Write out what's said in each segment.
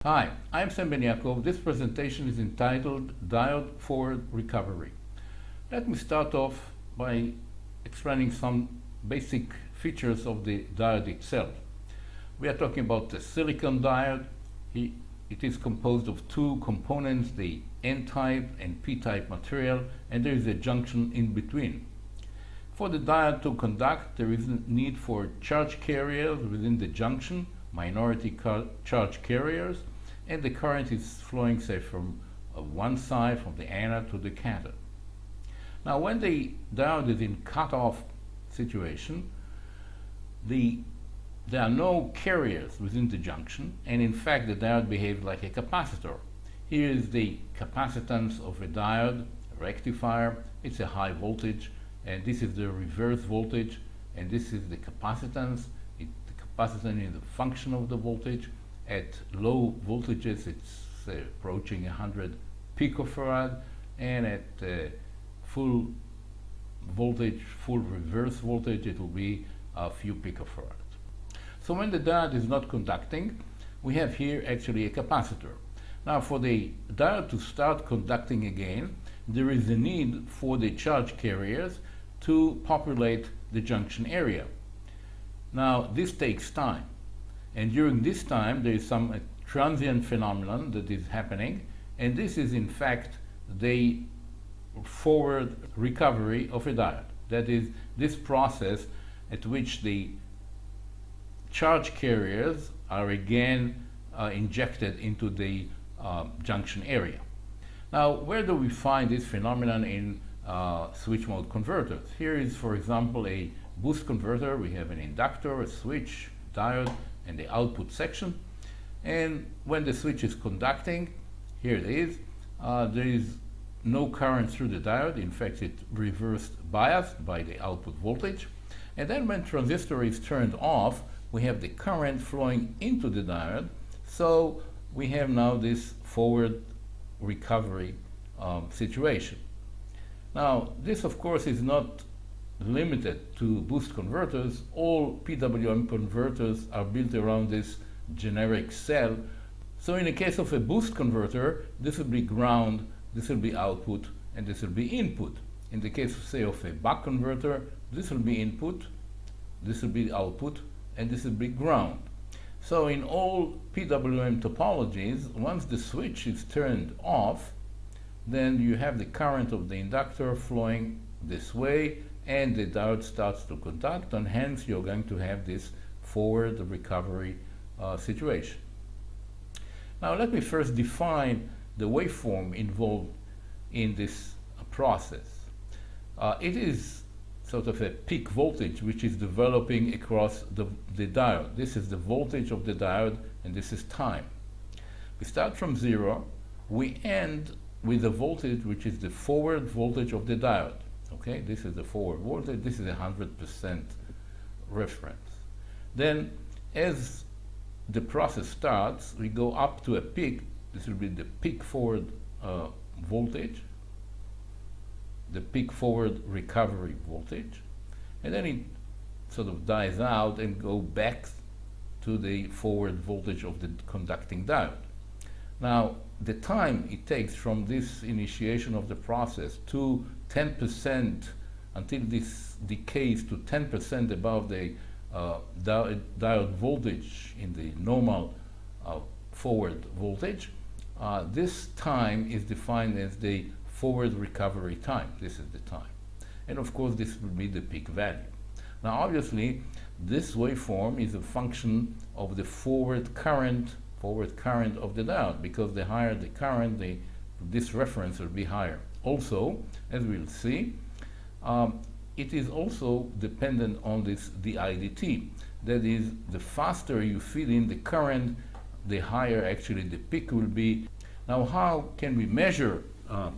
Hi, I'm Ben-Yaakov. This presentation is entitled Diode Forward Recovery. Let me start off by explaining some basic features of the diode itself. We are talking about the silicon diode. It is composed of two components, the N-type and P-type material, and there is a junction in between. For the diode to conduct, there is a need for charge carriers within the junction, minority charge carriers, and the current is flowing, say, from one side, from the anode to the cathode. Now, when the diode is in cut-off situation, there are no carriers within the junction, and in fact the diode behaves like a capacitor. Here is the capacitance of a diode, a rectifier. It's a high voltage, and this is the reverse voltage, and this is the capacitance. The capacitance is a function of the voltage. At low voltages, it's approaching 100 picofarad, and at full voltage, full reverse voltage, it will be a few picofarads. So when the diode is not conducting, we have here actually a capacitor. Now, for the diode to start conducting again, there is a need for the charge carriers to populate the junction area. Now, this takes time. And during this time, there is some transient phenomenon that is happening, and this is in fact the forward recovery of a diode. That is, this process at which the charge carriers are again injected into the junction area. Now, where do we find this phenomenon in switch mode converters? Here is, for example, a boost converter. We have an inductor, a switch, diode, and the output section. And when the switch is conducting, here it is, there is no current through the diode. In fact, it's reversed biased by the output voltage. And then when transistor is turned off, we have the current flowing into the diode. So we have now this forward recovery situation. Now, this of course is not limited to boost converters. All PWM converters are built around this generic cell. So in the case of a boost converter, this will be ground, this will be output, and this will be input. In the case, say, of a buck converter, this will be input, this will be output, and this will be ground. So in all PWM topologies, once the switch is turned off, then you have the current of the inductor flowing this way, and the diode starts to conduct, and hence you're going to have this forward recovery situation. Now, let me first define the waveform involved in this process. It is sort of a peak voltage which is developing across the diode. This is the voltage of the diode, and this is time. We start from 0, we end with the voltage which is the forward voltage of the diode. Okay, this is the forward voltage, this is 100% reference. Then, as the process starts, we go up to a peak. This will be the peak forward voltage, the peak forward recovery voltage, and then it sort of dies out and go back to the forward voltage of the conducting diode. Now, the time it takes from this initiation of the process to 10%, until this decays to 10% above the diode voltage in the normal forward voltage, this time is defined as the forward recovery time. This is the time. And of course, this will be the peak value. Now, obviously, this waveform is a function of the forward current of the diode, because the higher the current, this reference will be higher. Also, as we'll see, it is also dependent on the IDT. That is, the faster you feed in the current, the higher actually the peak will be. Now, how can we measure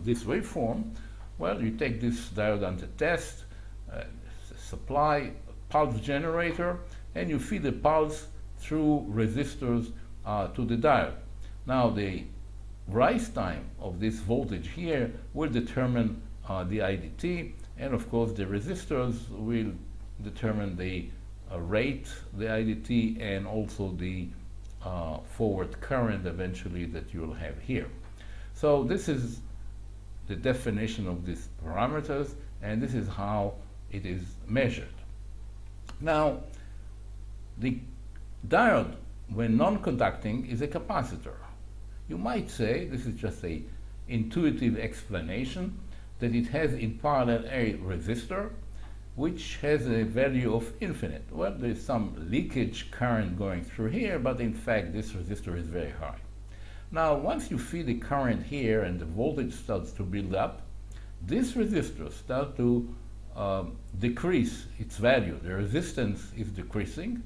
this waveform? Well, you take this diode under test, supply a pulse generator, and you feed the pulse through resistors to the diode. Now, the rise time of this voltage here will determine the IDT, and of course the resistors will determine the rate, the IDT, and also the forward current eventually that you'll have here. So this is the definition of these parameters, and this is how it is measured. Now, the diode, when non-conducting, is a capacitor. You might say, this is just an intuitive explanation, that it has in parallel a resistor which has a value of infinite. Well, there's some leakage current going through here, but in fact this resistor is very high. Now, once you feed the current here and the voltage starts to build up, this resistor starts to decrease its value. The resistance is decreasing,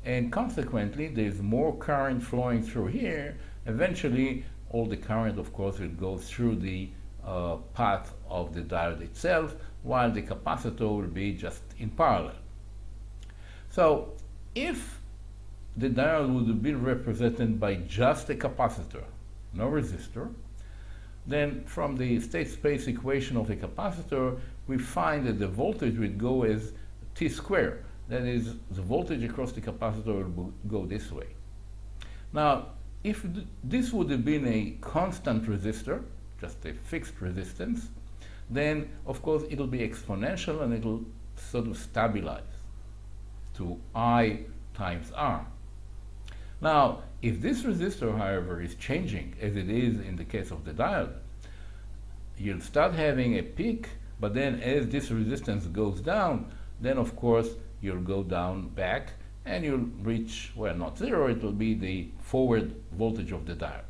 and consequently there's more current flowing through here. Eventually, all the current, of course, will go through the path of the diode itself, while the capacitor will be just in parallel. So, if the diode would be represented by just a capacitor, no resistor, then from the state space equation of a capacitor, we find that the voltage would go as T squared. That is, the voltage across the capacitor will go this way. Now, if this would have been a constant resistor, just a fixed resistance, then of course it'll be exponential and it'll sort of stabilize to I times R. Now, if this resistor, however, is changing, as it is in the case of the diode, you'll start having a peak, but then as this resistance goes down, then of course you'll go down back and you'll reach, well, not zero, it will be the forward voltage of the diode.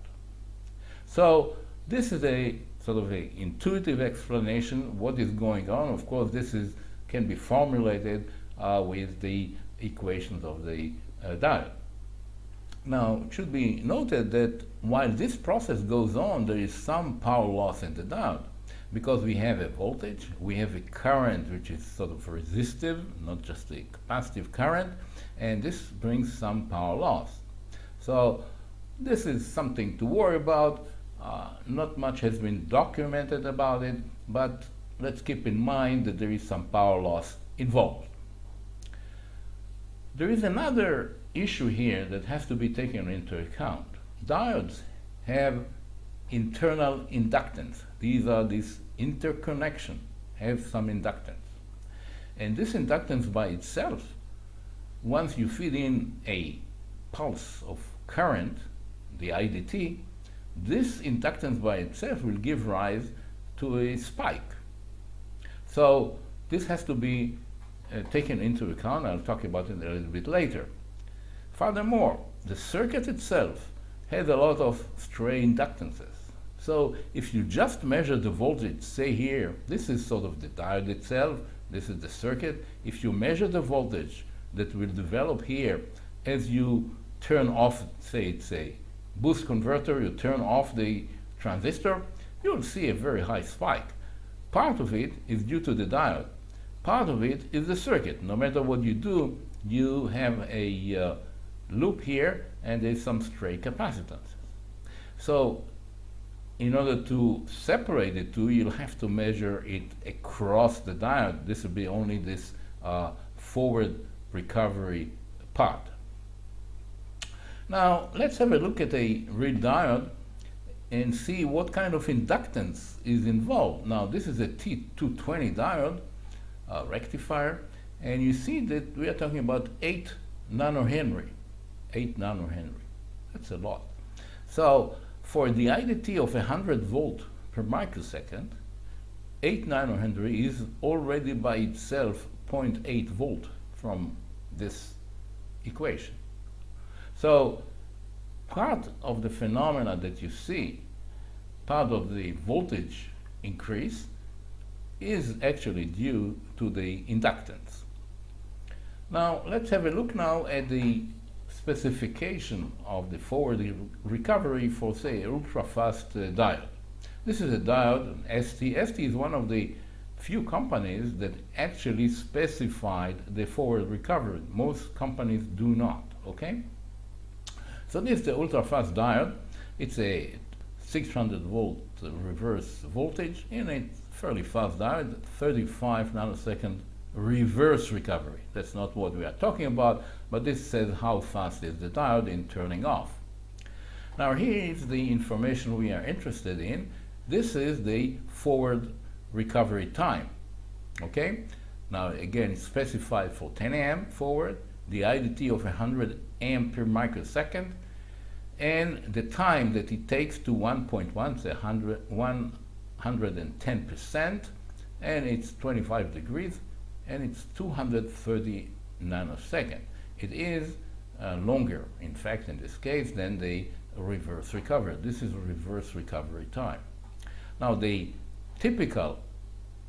So this is a sort of an intuitive explanation what is going on. Of course, this can be formulated with the equations of the diode. Now, it should be noted that while this process goes on, there is some power loss in the diode, because we have a voltage, we have a current which is sort of resistive, not just a capacitive current, and this brings some power loss. So this is something to worry about. Not much has been documented about it, but let's keep in mind that there is some power loss involved. There is another issue here that has to be taken into account. Diodes have internal inductance. These are this interconnection, have some inductance. And this inductance by itself, once you feed in a pulse of current, the IDT, this inductance by itself will give rise to a spike. So this has to be taken into account. I'll talk about it a little bit later. Furthermore, the circuit itself has a lot of stray inductances. So if you just measure the voltage, say here, this is sort of the diode itself, this is the circuit. If you measure the voltage that will develop here as you turn off, say it's a boost converter, you turn off the transistor, you'll see a very high spike. Part of it is due to the diode. Part of it is the circuit. No matter what you do, you have a loop here and there's some stray capacitance. So in order to separate the two, you'll have to measure it across the diode. This will be only this forward recovery part. Now, let's have a look at a real diode and see what kind of inductance is involved. Now, this is a T220 diode rectifier, and you see that we are talking about 8 nanohenry. 8 nanohenry. That's a lot. So, for the IDT of 100 volt per microsecond, 8 nanohenry is already by itself 0.8 volt from this equation. So part of the phenomena that you see, part of the voltage increase, is actually due to the inductance. Now let's have a look now at the specification of the forward recovery for, say, ultra-fast diode. This is a diode, ST. ST is one of the few companies that actually specified the forward recovery. Most companies do not, okay? So this is the ultra-fast diode. It's a 600 volt reverse voltage in a fairly fast diode, 35 nanosecond reverse recovery. That's not what we are talking about, but this says how fast is the diode in turning off. Now here is the information we are interested in. This is the forward recovery time. Okay? Now again, it's specified for 10 amp forward, the IDT of 100 amp per microsecond, and the time that it takes to 1.1, so 110%, and it's 25 degrees, and it's 230 nanosecond. It is longer, in fact, in this case, than the reverse recovery. This is reverse recovery time. Now, the typical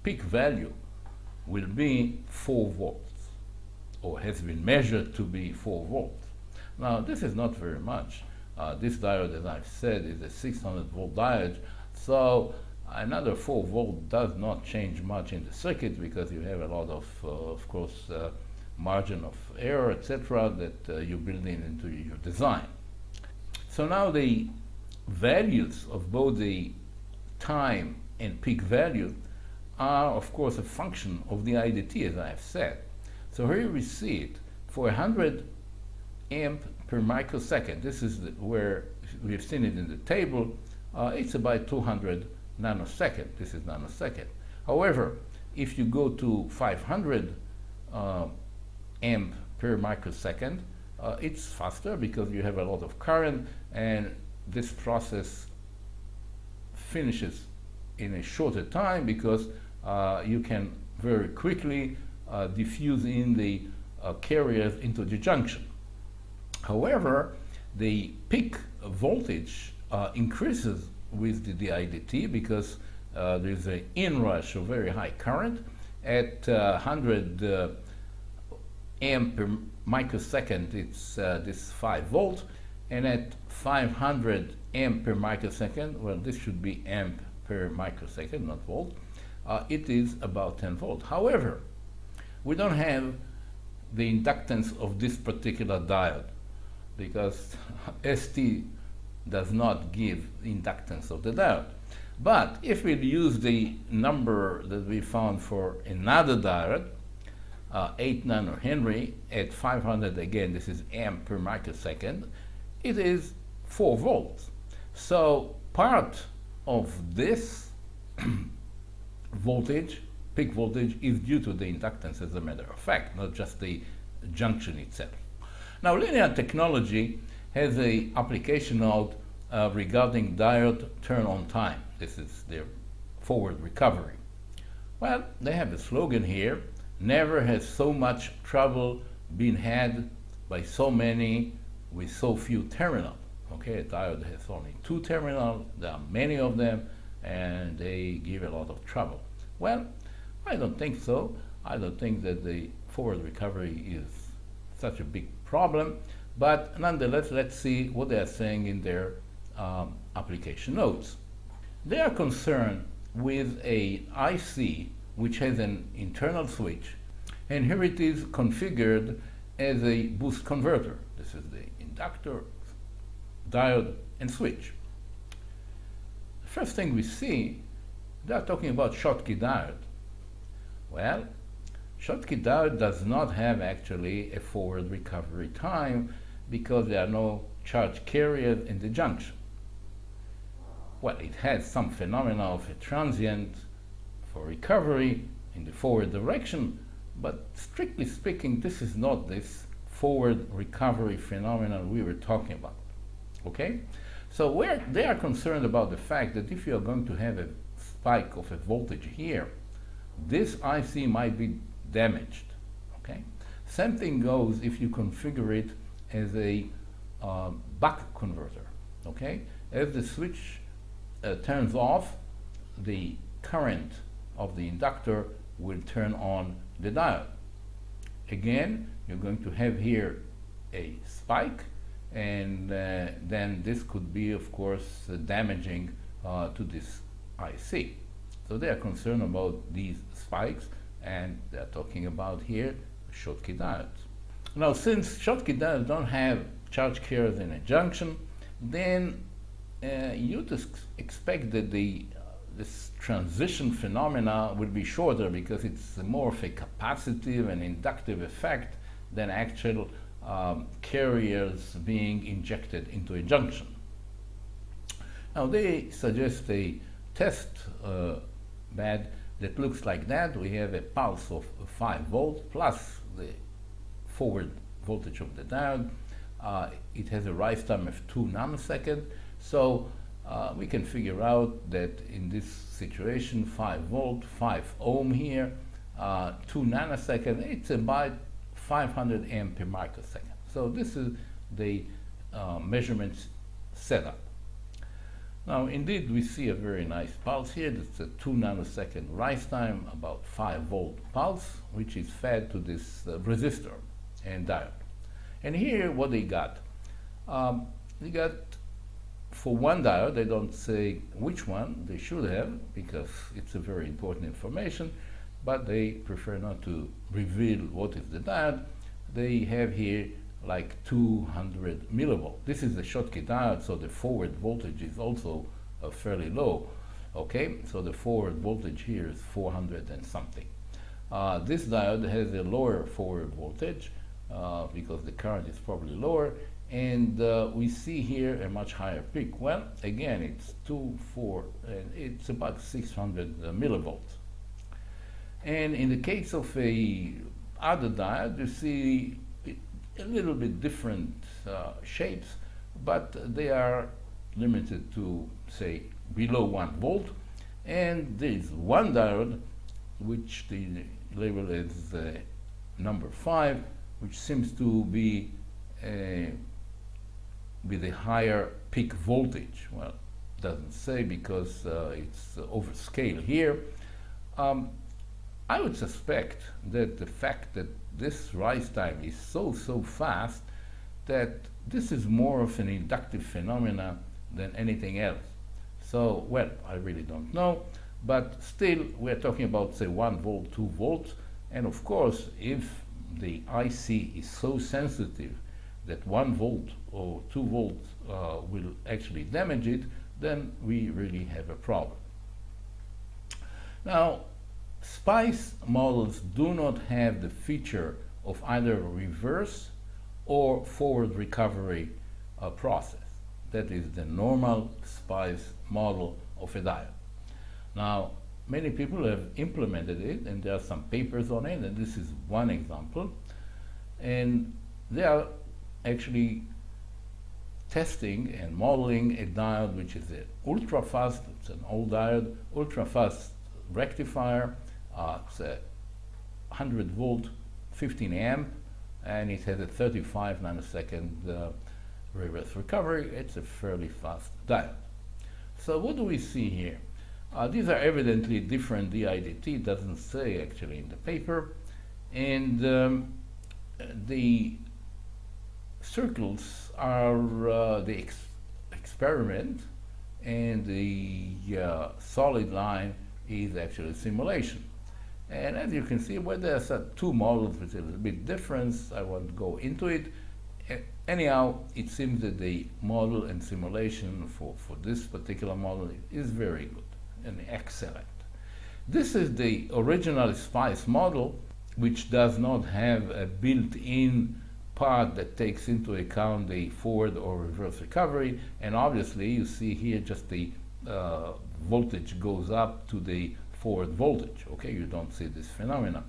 peak value will be 4 volts, or has been measured to be 4 volts. Now, this is not very much. This diode, as I've said, is a 600 volt diode, so another 4 volt does not change much in the circuit because you have a lot of course, margin of error, etc., that you build into your design. So now the values of both the time and peak value are, of course, a function of the IDT, as I have said. So here we see it for 100 amp per microsecond. This is where we've seen it in the table. It's about 200 nanosecond. This is nanosecond. However, if you go to 500 amp per microsecond, it's faster because you have a lot of current, and this process finishes in a shorter time because you can very quickly diffuse in the carriers into the junction. However, the peak voltage increases with the IDT because there's an inrush of very high current at 100 amp per microsecond. It's this 5 volt, and at 500 amp per microsecond, well, this should be amp per microsecond, not volt, it is about 10 volt. However, we don't have the inductance of this particular diode because ST does not give inductance of the diode. But if we use the number that we found for another diode, 8 nanohenry at 500, again, this is amp per microsecond, it is 4 volts. So part of this voltage, peak voltage, is due to the inductance, as a matter of fact, not just the junction itself. Now, linear technology has an application note regarding diode turn-on time. This is their forward recovery. Well, they have a slogan here: never has so much trouble been had by so many with so few terminals. Okay, a diode has only 2 terminals, there are many of them, and they give a lot of trouble. Well, I don't think so. I don't think that the forward recovery is such a big problem, but nonetheless, let's see what they are saying in their application notes. They are concerned with a IC which has an internal switch, and here it is configured as a boost converter. This is the inductor, diode, and switch. The first thing we see, they are talking about Schottky Diode. Well, Schottky Diode does not have actually a forward recovery time because there are no charge carriers in the junction. Well, it has some phenomena of a transient for recovery in the forward direction, but strictly speaking, this is not this forward recovery phenomenon we were talking about. Okay? So they are concerned about the fact that if you are going to have a spike of a voltage here, this IC might be damaged. Okay? Same thing goes if you configure it as a buck converter. Okay? As the switch turns off, the current of the inductor will turn on the diode. Again, you're going to have here a spike, and then this could be, of course, damaging to this IC. So they are concerned about these spikes, and they're talking about here Schottky diodes. Now, since Schottky diodes don't have charge carriers in a junction, then you just expect that the this transition phenomena will be shorter because it's more of a capacitive and inductive effect than actual carriers being injected into a junction. Now they suggest a test bed that looks like that. We have a pulse of 5 volts plus the forward voltage of the diode. It has a rise time of 2 nanoseconds. So we can figure out that in this situation, 5 volt, 5 ohm here, 2 nanoseconds, it's about 500 amp per microsecond. So this is the measurement setup. Now indeed we see a very nice pulse here. That's a 2 nanosecond rise time, about 5 volt pulse, which is fed to this resistor and diode. And here what they got. They got, for one diode, they don't say which one, they should have, because it's a very important information, but they prefer not to reveal what is the diode. They have here like 200 millivolt. This is the Schottky diode, so the forward voltage is also fairly low. Okay, so the forward voltage here is 400 and something. This diode has a lower forward voltage because the current is probably lower, and we see here a much higher peak. Well, again, it's 2, 4, and it's about 600 millivolts. And in the case of a other diode, you see a little bit different shapes, but they are limited to, say, below 1 volt. And there is one diode, which they label as number 5, which seems to be with a higher peak voltage. Well, doesn't say because it's overscale here. I would suspect that the fact that this rise time is so fast that this is more of an inductive phenomena than anything else. So, well, I really don't know, but still we're talking about, say, 1 volt, 2 volts, and of course if the IC is so sensitive that 1 volt or 2 volts will actually damage it, then we really have a problem. Now, SPICE models do not have the feature of either reverse or forward recovery process. That is the normal SPICE model of a diode. Now, many people have implemented it, and there are some papers on it, and this is one example. And they are actually testing and modeling a diode which is an ultra-fast, it's an old diode, ultra-fast rectifier. It's a 100 volt, 15 amp, and it has a 35 nanosecond reverse recovery. It's a fairly fast diode. So what do we see here? These are evidently different DIDT, it doesn't say actually in the paper, and the circles are the experiment, and the solid line is actually simulation. And as you can see, well, there's two models with a little bit difference. I won't go into it. Anyhow, it seems that the model and simulation for this particular model is very good and excellent. This is the original SPICE model, which does not have a built-in part that takes into account the forward or reverse recovery. And obviously, you see here just the voltage goes up to the forward voltage. Okay, you don't see this phenomena.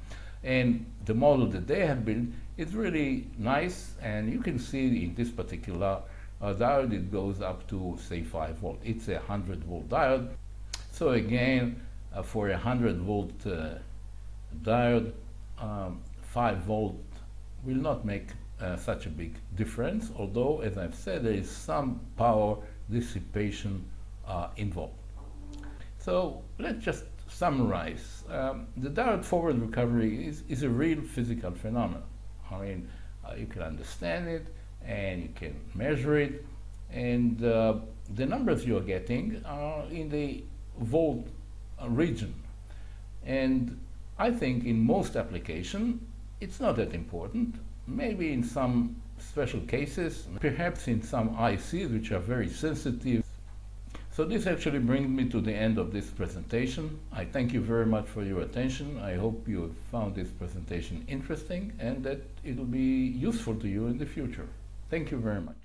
And the model that they have built is really nice, and you can see in this particular diode it goes up to, say, 5 volt. It's a 100 volt diode. So again, for a 100 volt diode, 5 volt will not make such a big difference, although, as I've said, there is some power dissipation involved. So let's just summarize. The diode forward recovery is a real physical phenomenon. I mean, you can understand it, and you can measure it, and the numbers you're getting are in the volt region. And I think in most applications, it's not that important. Maybe in some special cases, perhaps in some ICs which are very sensitive. So this actually brings me to the end of this presentation. I thank you very much for your attention. I hope you have found this presentation interesting and that it will be useful to you in the future. Thank you very much.